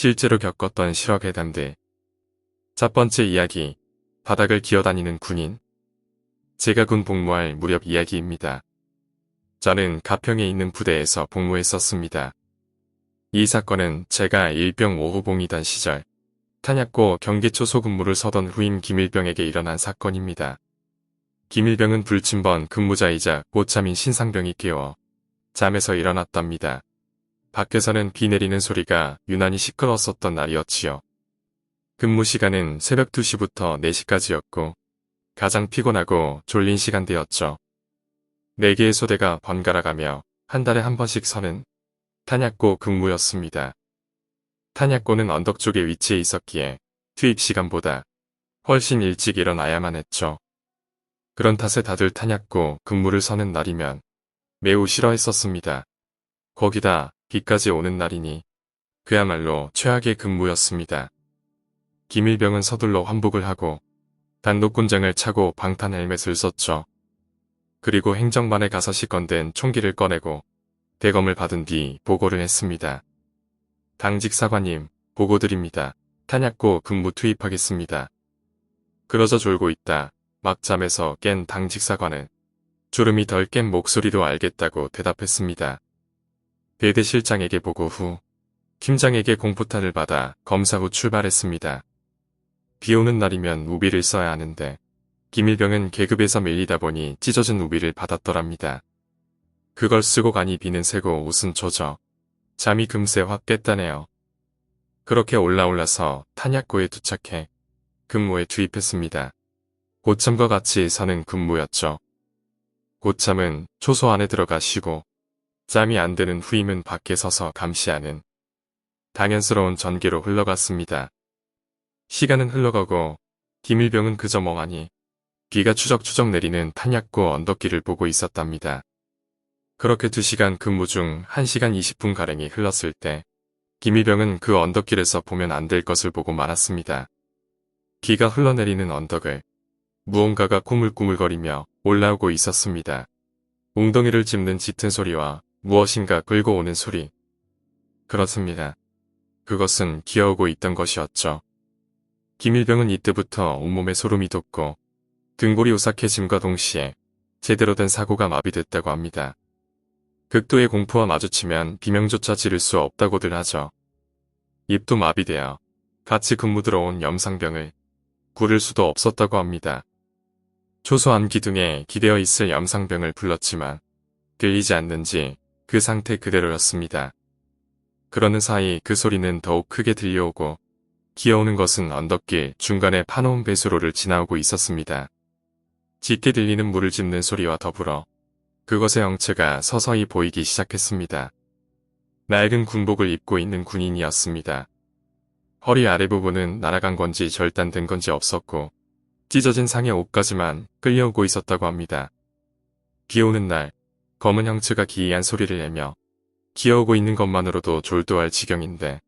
실제로 겪었던 실화괴담들. 첫 번째 이야기, 바닥을 기어다니는 군인. 제가 군 복무할 무렵 이야기입니다. 저는 가평에 있는 부대에서 복무했었습니다. 이 사건은 제가 일병 5호봉이던 시절 탄약고 경계초소 근무를 서던 후임 김일병에게 일어난 사건입니다. 김일병은 불침번 근무자이자 고참인 신상병이 깨워 잠에서 일어났답니다. 밖에서는 비 내리는 소리가 유난히 시끄러웠었던 날이었지요. 근무 시간은 새벽 2시부터 4시까지였고 가장 피곤하고 졸린 시간대였죠. 4개의 소대가 번갈아가며 한 달에 한 번씩 서는 탄약고 근무였습니다. 탄약고는 언덕 쪽에 위치해 있었기에 투입 시간보다 훨씬 일찍 일어나야만 했죠. 그런 탓에 다들 탄약고 근무를 서는 날이면 매우 싫어했었습니다. 거기다 비까지 오는 날이니 그야말로 최악의 근무였습니다. 김일병은 서둘러 환복을 하고 단독군장을 차고 방탄 헬멧을 썼죠. 그리고 행정반에 가서 시건된 총기를 꺼내고 대검을 받은 뒤 보고를 했습니다. 당직 사관님, 보고드립니다. 탄약고 근무 투입하겠습니다. 그러자 졸고 있다 막 잠에서 깬 당직 사관은 졸음이 덜 깬 목소리로 알겠다고 대답했습니다. 대대실장에게 보고 후 팀장에게 공포탄을 받아 검사 후 출발했습니다. 비 오는 날이면 우비를 써야 하는데 김일병은 계급에서 밀리다 보니 찢어진 우비를 받았더랍니다. 그걸 쓰고 가니 비는 새고 옷은 젖어 잠이 금세 확 깼다네요. 그렇게 올라서 탄약고에 도착해 근무에 투입했습니다. 고참과 같이 서는 근무였죠. 고참은 초소 안에 들어가 쉬고 잠이 안 드는 후임은 밖에 서서 감시하는 당연스러운 전개로 흘러갔습니다. 시간은 흘러가고 김일병은 그저 멍하니 비가 추적추적 내리는 탄약고 언덕길을 보고 있었답니다. 그렇게 2시간 근무 중 1시간 20분가량이 흘렀을 때 김일병은 그 언덕길에서 보면 안 될 것을 보고 말았습니다. 비가 흘러내리는 언덕을 무언가가 꾸물꾸물거리며 올라오고 있었습니다. 웅덩이를 짚는 짙은 소리와 무엇인가 끌고 오는 소리. 그렇습니다. 그것은 기어오고 있던 것이었죠. 김일병은 이때부터 온몸에 소름이 돋고 등골이 오싹해짐과 동시에 제대로 된 사고가 마비됐다고 합니다. 극도의 공포와 마주치면 비명조차 지를 수 없다고들 하죠. 입도 마비되어 같이 근무 들어온 염상병을 구를 수도 없었다고 합니다. 초소 암 기둥에 기대어 있을 염상병을 불렀지만 들리지 않는지 그 상태 그대로였습니다. 그러는 사이 그 소리는 더욱 크게 들려오고 기어오는 것은 언덕길 중간에 파놓은 배수로를 지나오고 있었습니다. 짙게 들리는 물을 짚는 소리와 더불어 그것의 형체가 서서히 보이기 시작했습니다. 낡은 군복을 입고 있는 군인이었습니다. 허리 아래 부분은 날아간 건지 절단된 건지 없었고 찢어진 상의 옷까지만 끌려오고 있었다고 합니다. 비 오는 날 검은 형체가 기이한 소리를 내며 기어오고 있는 것만으로도 졸도할 지경인데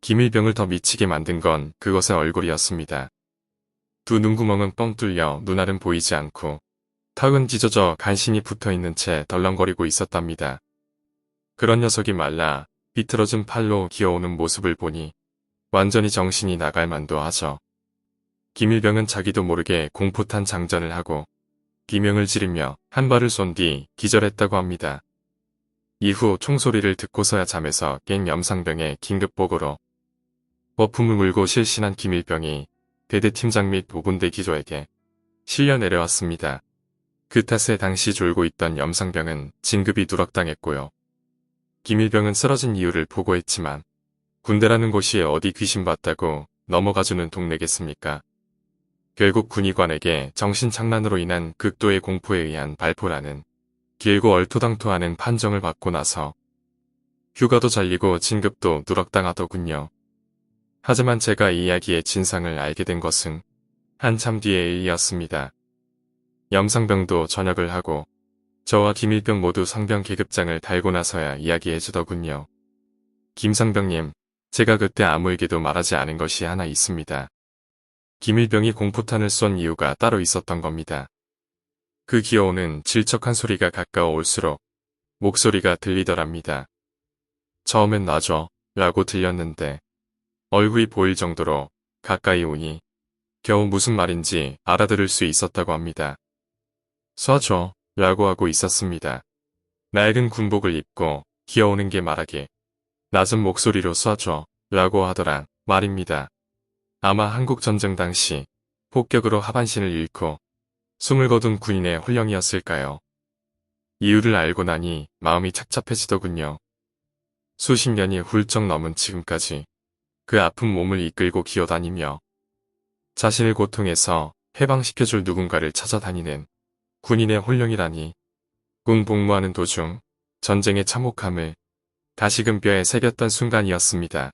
김일병을 더 미치게 만든 건 그것의 얼굴이었습니다. 두 눈구멍은 뻥 뚫려 눈알은 보이지 않고 턱은 찢어져 간신히 붙어있는 채 덜렁거리고 있었답니다. 그런 녀석이 말라 비틀어진 팔로 기어오는 모습을 보니 완전히 정신이 나갈 만도 하죠. 김일병은 자기도 모르게 공포탄 장전을 하고 비명을 지르며 한 발을 쏜 뒤 기절했다고 합니다. 이후 총소리를 듣고서야 잠에서 깬 염상병의 긴급보고로 거품을 물고 실신한 김일병이 대대팀장 및 보분대 기조에게 실려 내려왔습니다. 그 탓에 당시 졸고 있던 염상병은 진급이 누락당했고요. 김일병은 쓰러진 이유를 보고했지만 군대라는 곳이 어디 귀신 봤다고 넘어가주는 동네겠습니까? 결국 군의관에게 정신착란으로 인한 극도의 공포에 의한 발포라는 길고 얼토당토하는 판정을 받고 나서 휴가도 잘리고 진급도 누락당하더군요. 하지만 제가 이 이야기의 진상을 알게 된 것은 한참 뒤의 일이었습니다. 염상병도 전역을 하고 저와 김일병 모두 상병 계급장을 달고 나서야 이야기해주더군요. 김상병님, 제가 그때 아무에게도 말하지 않은 것이 하나 있습니다. 김일병이 공포탄을 쏜 이유가 따로 있었던 겁니다. 그 기어오는 질척한 소리가 가까워 올수록 목소리가 들리더랍니다. 처음엔 놔줘 라고 들렸는데 얼굴이 보일 정도로 가까이 오니 겨우 무슨 말인지 알아들을 수 있었다고 합니다. 쏴줘 라고 하고 있었습니다. 낡은 군복을 입고 기어오는 게 말하기 낮은 목소리로 쏴줘 라고 하더란 말입니다. 아마 한국전쟁 당시 폭격으로 하반신을 잃고 숨을 거둔 군인의 혼령이었을까요? 이유를 알고 나니 마음이 착잡해지더군요. 수십 년이 훌쩍 넘은 지금까지 그 아픈 몸을 이끌고 기어다니며 자신을 고통에서 해방시켜줄 누군가를 찾아다니는 군인의 혼령이라니 군 복무하는 도중 전쟁의 참혹함을 다시금 뼈에 새겼던 순간이었습니다.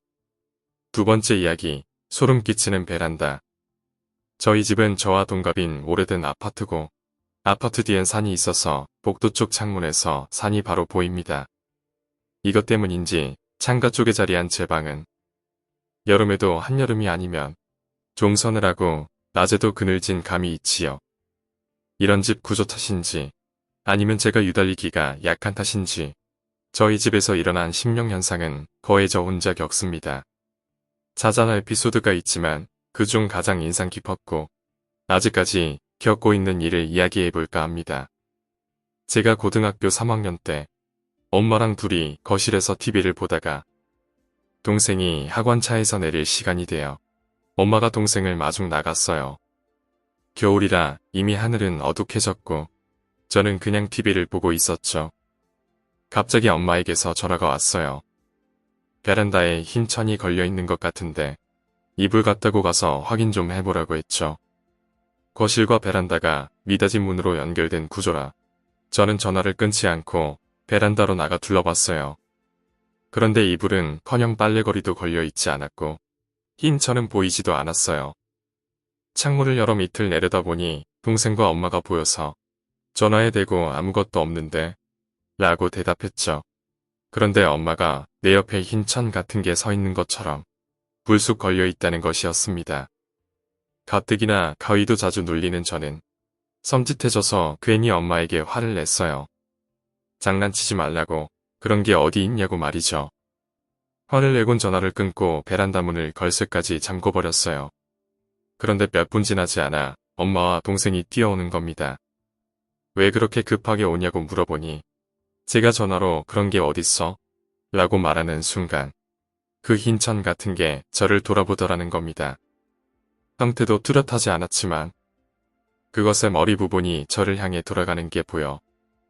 두 번째 이야기, 소름 끼치는 베란다. 저희 집은 저와 동갑인 오래된 아파트고 아파트 뒤엔 산이 있어서 복도 쪽 창문에서 산이 바로 보입니다. 이것 때문인지 창가 쪽에 자리한 제 방은 여름에도 한여름이 아니면 좀 서늘하고 낮에도 그늘진 감이 있지요. 이런 집 구조 탓인지 아니면 제가 유달리기가 약한 탓인지 저희 집에서 일어난 심령현상은 거의 저 혼자 겪습니다. 자잘한 에피소드가 있지만 그중 가장 인상 깊었고 아직까지 겪고 있는 일을 이야기해볼까 합니다. 제가 고등학교 3학년 때 엄마랑 둘이 거실에서 TV를 보다가 동생이 학원차에서 내릴 시간이 되어 엄마가 동생을 마중 나갔어요. 겨울이라 이미 하늘은 어둑해졌고 저는 그냥 TV를 보고 있었죠. 갑자기 엄마에게서 전화가 왔어요. 베란다에 흰 천이 걸려있는 것 같은데 이불 갖다고 가서 확인 좀 해보라고 했죠. 거실과 베란다가 미닫이 문으로 연결된 구조라 저는 전화를 끊지 않고 베란다로 나가 둘러봤어요. 그런데 이불은커녕 빨래거리도 걸려있지 않았고 흰 천은 보이지도 않았어요. 창문을 열어 밑을 내려다보니 동생과 엄마가 보여서 전화에 대고 아무것도 없는데 라고 대답했죠. 그런데 엄마가 내 옆에 흰 천 같은 게 서 있는 것처럼 불쑥 걸려있다는 것이었습니다. 가뜩이나 가위도 자주 눌리는 저는 섬찟해져서 괜히 엄마에게 화를 냈어요. 장난치지 말라고 그런 게 어디 있냐고 말이죠. 화를 내곤 전화를 끊고 베란다 문을 걸쇠까지 잠궈버렸어요. 그런데 몇 분 지나지 않아 엄마와 동생이 뛰어오는 겁니다. 왜 그렇게 급하게 오냐고 물어보니 제가 전화로 그런 게 어딨어? 라고 말하는 순간 그 흰 천 같은 게 저를 돌아보더라는 겁니다. 형태도 뚜렷하지 않았지만 그것의 머리 부분이 저를 향해 돌아가는 게 보여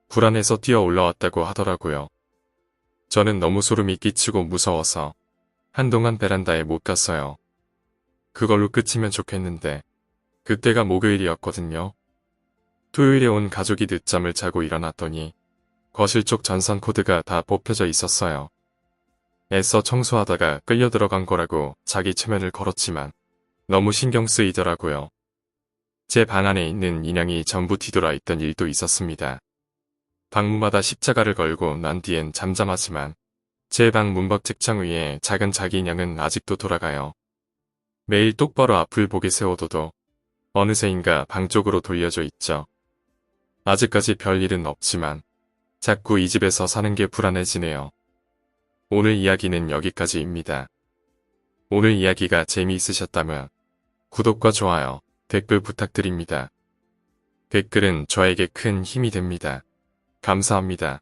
불안해서 뛰어 올라왔다고 하더라고요. 저는 너무 소름이 끼치고 무서워서 한동안 베란다에 못 갔어요. 그걸로 끝이면 좋겠는데 그때가 목요일이었거든요. 토요일에 온 가족이 늦잠을 자고 일어났더니 거실 쪽 전선 코드가 다 뽑혀져 있었어요. 애써 청소하다가 끌려 들어간 거라고 자기 체면을 걸었지만 너무 신경 쓰이더라고요. 제 방 안에 있는 인형이 전부 뒤돌아 있던 일도 있었습니다. 방문마다 십자가를 걸고 난 뒤엔 잠잠하지만 제 방 문밖 책장 위에 작은 자기 인형은 아직도 돌아가요. 매일 똑바로 앞을 보게 세워둬도 어느새인가 방 쪽으로 돌려져 있죠. 아직까지 별일은 없지만 자꾸 이 집에서 사는 게 불안해지네요. 오늘 이야기는 여기까지입니다. 오늘 이야기가 재미있으셨다면 구독과 좋아요, 댓글 부탁드립니다. 댓글은 저에게 큰 힘이 됩니다. 감사합니다.